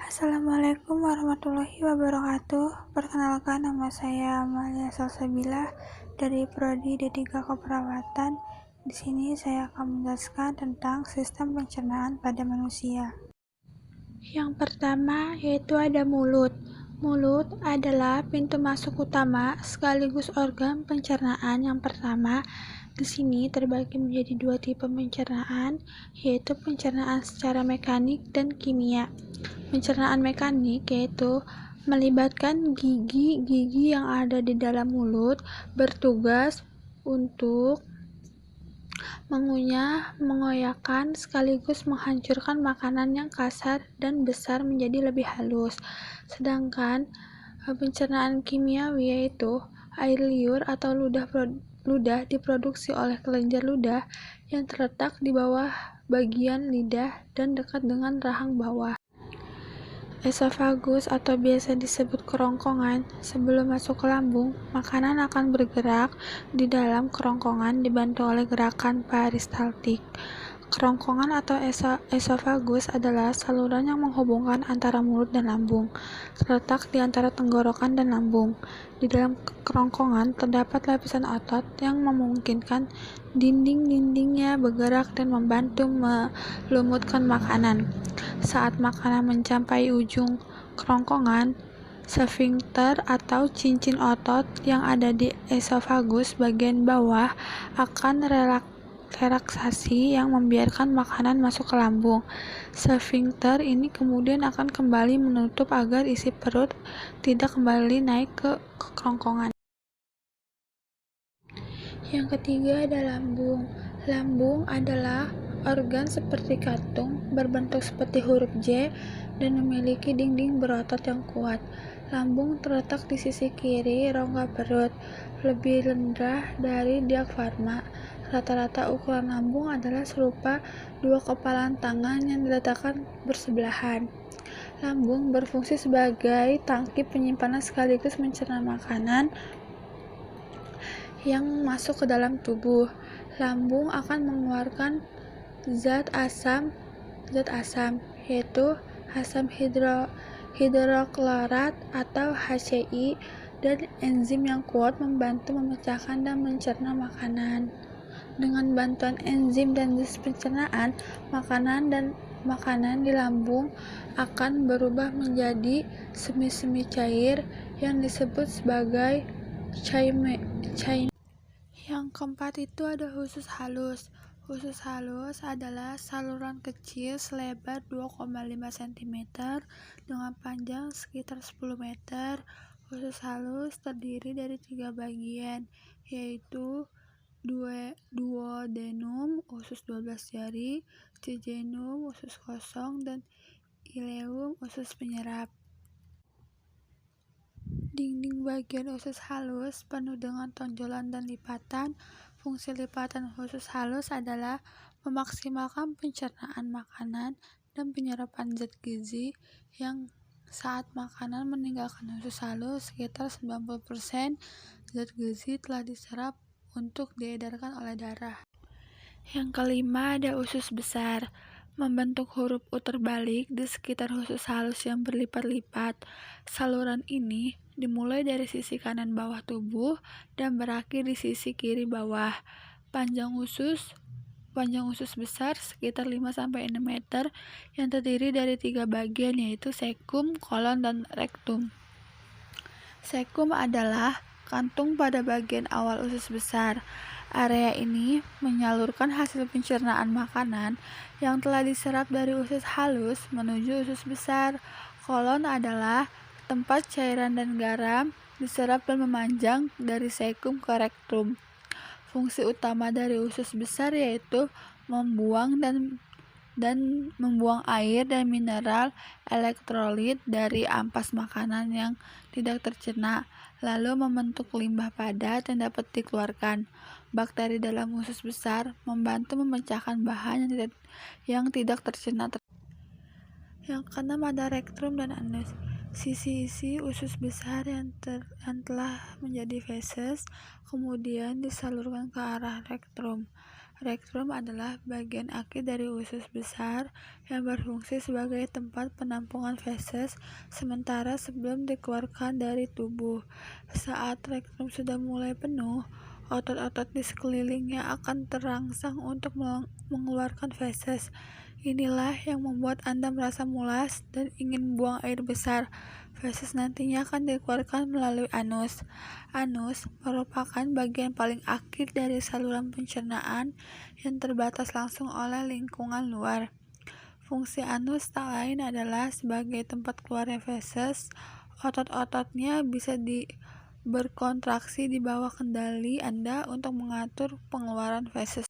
Assalamualaikum warahmatullahi wabarakatuh. Perkenalkan, nama saya Amalia Salsabila dari Prodi D3 Keperawatan. Di sini saya akan menjelaskan tentang sistem pencernaan pada manusia. Yang pertama yaitu ada mulut. Mulut adalah pintu masuk utama sekaligus organ pencernaan yang pertama. Di sini terbagi menjadi dua tipe pencernaan, yaitu pencernaan secara mekanik dan kimia. Pencernaan mekanik yaitu melibatkan gigi-gigi yang ada di dalam mulut bertugas untuk mengunyah, mengoyakkan, sekaligus menghancurkan makanan yang kasar dan besar menjadi lebih halus. Sedangkan pencernaan kimiawi yaitu air liur atau ludah diproduksi oleh kelenjar ludah yang terletak di bawah bagian lidah dan dekat dengan rahang bawah. Esofagus atau biasa disebut kerongkongan, sebelum masuk ke lambung, makanan akan bergerak di dalam kerongkongan dibantu oleh gerakan peristaltik. Kerongkongan atau esofagus adalah saluran yang menghubungkan antara mulut dan lambung, terletak di antara tenggorokan dan lambung. Di dalam kerongkongan terdapat lapisan otot yang memungkinkan dinding-dindingnya bergerak dan membantu melumutkan makanan. Saat makanan mencapai ujung kerongkongan, sfinkter atau cincin otot yang ada di esofagus bagian bawah akan relaksasi yang membiarkan makanan masuk ke lambung. Sfinkter ini kemudian akan kembali menutup agar isi perut tidak kembali naik ke kerongkongan. Yang ketiga ada lambung. Lambung adalah organ seperti kantung, berbentuk seperti huruf J, dan memiliki dinding berotot yang kuat. Lambung terletak di sisi kiri rongga perut, lebih rendah dari diafragma. Rata-rata ukuran lambung adalah serupa dua kepalan tangan yang diletakkan bersebelahan. Lambung berfungsi sebagai tangki penyimpanan sekaligus mencerna makanan yang masuk ke dalam tubuh. Lambung akan mengeluarkan zat asam yaitu asam hidroklorat atau HCl, dan enzim yang kuat membantu memecahkan dan mencerna makanan. Dengan bantuan enzim dan zat pencernaan, makanan di lambung akan berubah menjadi semi-semi cair yang disebut sebagai caimin. Yang keempat itu ada usus halus. Usus halus adalah saluran kecil selebar 2,5 cm dengan panjang sekitar 10 meter. Usus halus terdiri dari 3 bagian, yaitu duodenum, usus 12 jari, jejunum, usus kosong, dan ileum, usus penyerap. Dinding bagian usus halus penuh dengan tonjolan dan lipatan. Fungsi lipatan usus halus adalah memaksimalkan pencernaan makanan dan penyerapan zat gizi yang saat makanan meninggalkan usus halus, sekitar 90% zat gizi telah diserap untuk diedarkan oleh darah. Yang kelima ada usus besar, membentuk huruf U terbalik di sekitar usus halus yang berlipat-lipat. Saluran ini dimulai dari sisi kanan bawah tubuh dan berakhir di sisi kiri bawah. Panjang usus besar sekitar 5-6 meter yang terdiri dari 3 bagian, yaitu sekum, kolon, dan rektum. Sekum adalah kantung pada bagian awal usus besar. Area ini menyalurkan hasil pencernaan makanan yang telah diserap dari usus halus menuju usus besar. Kolon adalah tempat cairan dan garam diserap dan memanjang dari sekum ke rektum. Fungsi utama dari usus besar yaitu membuang air dan mineral elektrolit dari ampas makanan yang tidak tercerna, lalu membentuk limbah padat yang dapat dikeluarkan. Bakteri dalam usus besar membantu memecahkan bahan yang tidak tercerna. Yang keenam ada rektum dan anus. Sisi-sisi usus besar yang telah menjadi feses kemudian disalurkan ke arah rektum. Rektrum adalah bagian akhir dari usus besar yang berfungsi sebagai tempat penampungan feses sementara sebelum dikeluarkan dari tubuh. Saat rektrum sudah mulai penuh, otot-otot di sekelilingnya akan terangsang untuk mengeluarkan feses. Inilah yang membuat Anda merasa mulas dan ingin buang air besar. Feses nantinya akan dikeluarkan melalui anus. Anus merupakan bagian paling akhir dari saluran pencernaan yang terbatas langsung oleh lingkungan luar. Fungsi anus tak lain adalah sebagai tempat keluarnya feses. Otot-ototnya bisa berkontraksi di bawah kendali Anda untuk mengatur pengeluaran feses